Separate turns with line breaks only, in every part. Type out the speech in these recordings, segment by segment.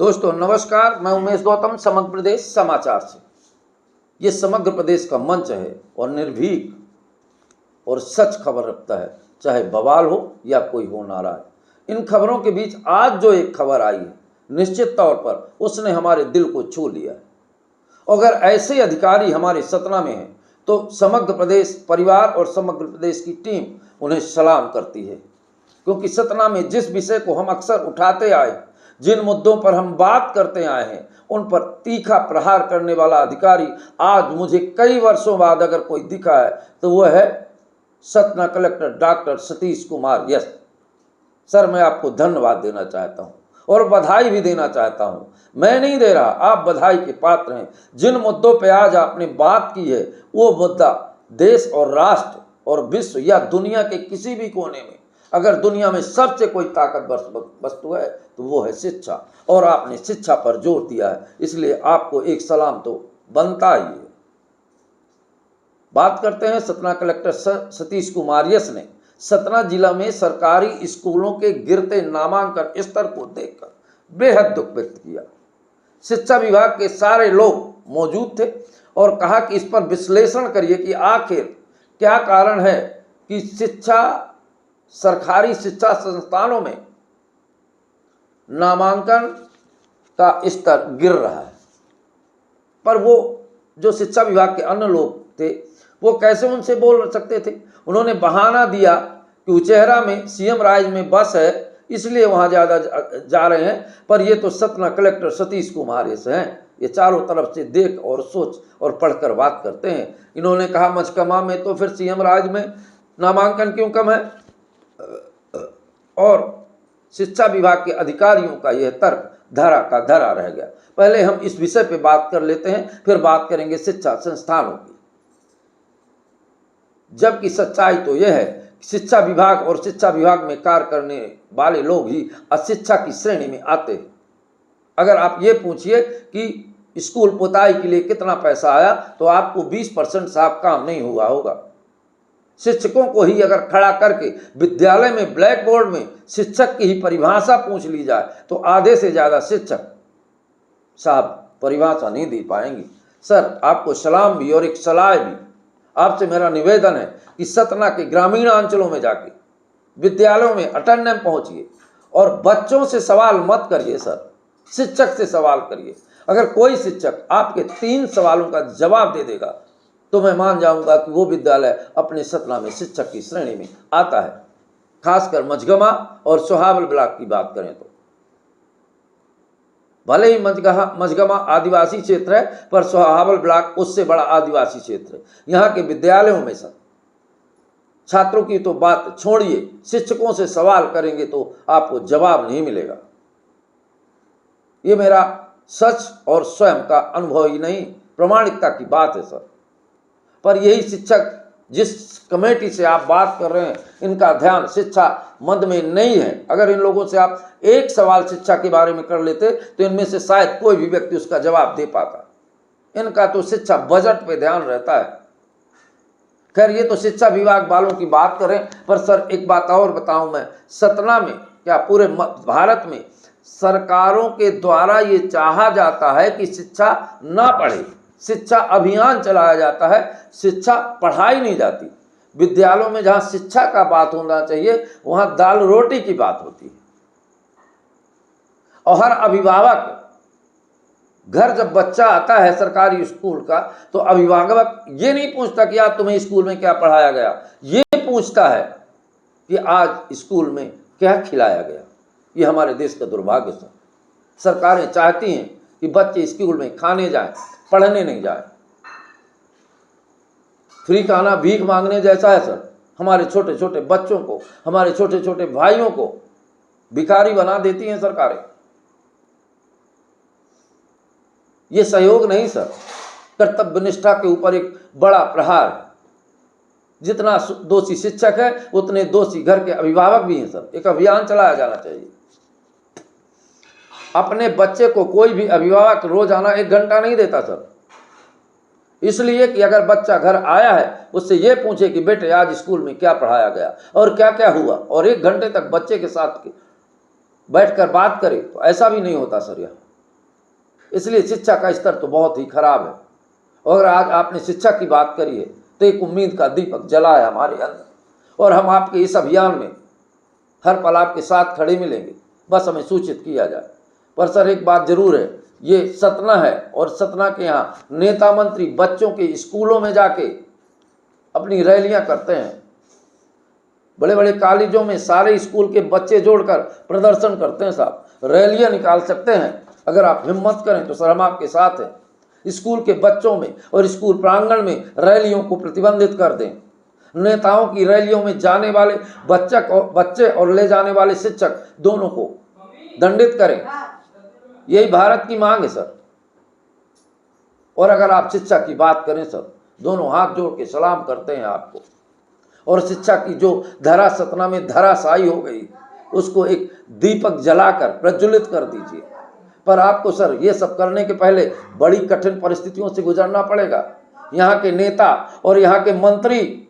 दोस्तों नमस्कार, मैं उमेश गौतम समग्र प्रदेश समाचार से। ये समग्र प्रदेश का मंच है और निर्भीक और सच खबर रखता है, चाहे बवाल हो या कोई हो नाराज। इन खबरों के बीच आज जो एक खबर आई है, निश्चित तौर पर उसने हमारे दिल को छू लिया है। अगर ऐसे अधिकारी हमारे सतना में हैं तो समग्र प्रदेश परिवार और समग्र प्रदेश की टीम उन्हें सलाम करती है, क्योंकि सतना में जिस विषय को हम अक्सर उठाते आए, जिन मुद्दों पर हम बात करते आए हैं, उन पर तीखा प्रहार करने वाला अधिकारी आज मुझे कई वर्षों बाद अगर कोई दिखा है तो वह है Satna collector doctor Satish Kumar yes. Sir, मैं आपको धन्यवाद देना चाहता हूं और बधाई भी देना चाहता हूं। मैं नहीं दे रहा, आप बधाई के पात्र हैं। जिन मुद्दों पे आज आपने बात की है वो मुद्दा देश और राष्ट्र और विश्व या दुनिया के किसी भी कोने में, अगर दुनिया में सबसे कोई ताकतवर वस्तु है तो वो है शिक्षा, और आपने शिक्षा पर जोर दिया है, इसलिए आपको एक सलाम तो बनता ही है। बात करते हैं सतना कलेक्टर सतीश कुमार यस ने सतना जिला में सरकारी स्कूलों के गिरते नामांकन स्तर को देखकर बेहद दुख व्यक्त किया। शिक्षा विभाग के सारे लोग मौजूद थे और कहा कि इस पर विश्लेषण करिए कि आखिर क्या कारण है कि सरकारी शिक्षा संस्थानों में नामांकन का स्तर गिर रहा है। पर वो जो शिक्षा विभाग के अन्य लोग थे वो कैसे उनसे बोल सकते थे? उन्होंने बहाना दिया कि उचेहरा में सीएम राज में बस है, इसलिए वहाँ ज़्यादा जा रहे हैं। पर ये तो सतना कलेक्टर सतीश कुमार यस हैं, ये चारों तरफ से देख और सोच और पढ़कर बात करते हैं। इन्होंने कहा मचकमा में तो फिर सीएम राज में नामांकन क्यों कम है? और शिक्षा विभाग के अधिकारियों का यह तर्क धरा का धरा रह गया। पहले हम इस विषय पे बात कर लेते हैं, फिर बात करेंगे शिक्षा संस्थानों की। जबकि सच्चाई तो यह है कि शिक्षा विभाग और शिक्षा विभाग में कार्य करने वाले लोग ही अशिक्षा की श्रेणी में आते हैं। अगर आप ये पूछिए कि स्कूल पुताई के लिए कितना पैसा आया तो आपको 20% साफ काम नहीं हुआ होगा। शिक्षकों को ही अगर खड़ा करके विद्यालय में ब्लैक बोर्ड में शिक्षक की ही परिभाषा पूछ ली जाए तो आधे से ज़्यादा शिक्षक साहब परिभाषा नहीं दे पाएंगे। सर, आपको सलाम भी और एक सलाह भी। आपसे मेरा निवेदन है कि सतना के ग्रामीण अंचलों में जाके विद्यालयों में अटेंडेंस पहुंचिए और बच्चों से सवाल मत करिए सर, शिक्षक से सवाल करिए। अगर कोई शिक्षक आपके 3 सवालों का जवाब दे देगा तो मैं मान जाऊंगा कि वो विद्यालय अपने सतना में शिक्षक की श्रेणी में आता है। खासकर मझगमा और सोहावल ब्लॉक की बात करें तो भले ही मझगमा आदिवासी क्षेत्र है, पर सोहावल ब्लॉक उससे बड़ा आदिवासी क्षेत्र है। यहाँ के विद्यालयों में सर छात्रों की तो बात छोड़िए, शिक्षकों से सवाल करेंगे तो आपको जवाब नहीं मिलेगा। ये मेरा सच और स्वयं का अनुभव ही नहीं, प्रामाणिकता की बात है सर। पर यही शिक्षक जिस कमेटी से आप बात कर रहे हैं, इनका ध्यान शिक्षा मद में नहीं है। अगर इन लोगों से आप एक सवाल शिक्षा के बारे में कर लेते तो इनमें से शायद कोई भी व्यक्ति उसका जवाब दे पाता। इनका तो शिक्षा बजट पे ध्यान रहता है। खैर, ये तो शिक्षा विभाग वालों की बात करें, पर सर एक बात और बताऊं मैं, सतना में क्या पूरे भारत में सरकारों के द्वारा ये चाहा जाता है कि शिक्षा ना पढ़े, शिक्षा अभियान चलाया जाता है, शिक्षा पढ़ाई नहीं जाती। विद्यालयों में जहाँ शिक्षा का बात होना चाहिए वहाँ दाल रोटी की बात होती है। और हर अभिभावक घर जब बच्चा आता है सरकारी स्कूल का तो अभिभावक ये नहीं पूछता कि आज तुम्हें स्कूल में क्या पढ़ाया गया, ये पूछता है कि आज स्कूल में क्या खिलाया गया। ये हमारे देश का दुर्भाग्य है। सरकारें चाहती हैं कि बच्चे स्कूल में खाने जाएं, पढ़ने नहीं जाए। फ्री खाना भीख मांगने जैसा है सर। हमारे छोटे छोटे बच्चों को, हमारे छोटे छोटे भाइयों को भिखारी बना देती हैं सरकारें। ये सहयोग नहीं सर, कर्तव्य निष्ठा के ऊपर एक बड़ा प्रहार है। जितना दोषी शिक्षक है उतने दोषी घर के अभिभावक भी हैं सर। एक अभियान चलाया जाना चाहिए। अपने बच्चे को कोई भी अभिभावक रोजाना 1 घंटा नहीं देता सर, इसलिए कि अगर बच्चा घर आया है उससे ये पूछे कि बेटे आज स्कूल में क्या पढ़ाया गया और क्या क्या हुआ, और 1 घंटे तक बच्चे के साथ बैठकर बात करे, तो ऐसा भी नहीं होता सर। यहाँ इसलिए शिक्षा का स्तर तो बहुत ही खराब है। और आज आपने शिक्षा की बात करी है तो एक उम्मीद का दीपक जला है हमारे अंदर, और हम आपके इस अभियान में हर पल आपके साथ खड़े मिलेंगे, बस हमें सूचित किया जाए। पर सर एक बात जरूर है, ये सतना है और सतना के यहाँ नेता मंत्री बच्चों के स्कूलों में जाके अपनी रैलियां करते हैं। बड़े बड़े कॉलेजों में सारे स्कूल के बच्चे जोड़कर प्रदर्शन करते हैं साहब, रैलियां निकाल सकते हैं। अगर आप हिम्मत करें तो सर हम आपके साथ हैं। स्कूल के बच्चों में और स्कूल प्रांगण में रैलियों को प्रतिबंधित कर दें। नेताओं की रैलियों में जाने वाले बच्चे और ले जाने वाले शिक्षक दोनों को दंडित करें। यही भारत की मांग है सर। और अगर आप शिक्षा की बात करें सर, दोनों हाथ जोड़ के सलाम करते हैं आपको। और शिक्षा की जो धरा सतना में धराशायी हो गई, उसको एक दीपक जलाकर प्रज्वलित कर दीजिए। पर आपको सर ये सब करने के पहले बड़ी कठिन परिस्थितियों से गुजरना पड़ेगा। यहाँ के नेता और यहाँ के मंत्री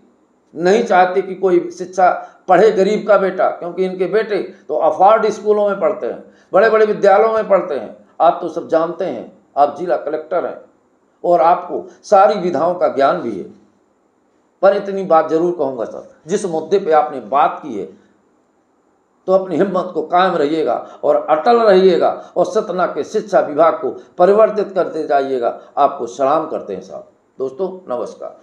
नहीं चाहते कि कोई शिक्षा पढ़े गरीब का बेटा, क्योंकि इनके बेटे तो अफॉर्ड स्कूलों में पढ़ते हैं, बड़े बड़े विद्यालयों में पढ़ते हैं। आप तो सब जानते हैं, आप जिला कलेक्टर हैं और आपको सारी विधाओं का ज्ञान भी है। पर इतनी बात जरूर कहूँगा सर, जिस मुद्दे पे आपने बात की है तो अपनी हिम्मत को कायम रहिएगा और अटल रहिएगा और सतना के शिक्षा विभाग को परिवर्तित करते जाइएगा। आपको सलाम करते हैं साहब। दोस्तों नमस्कार।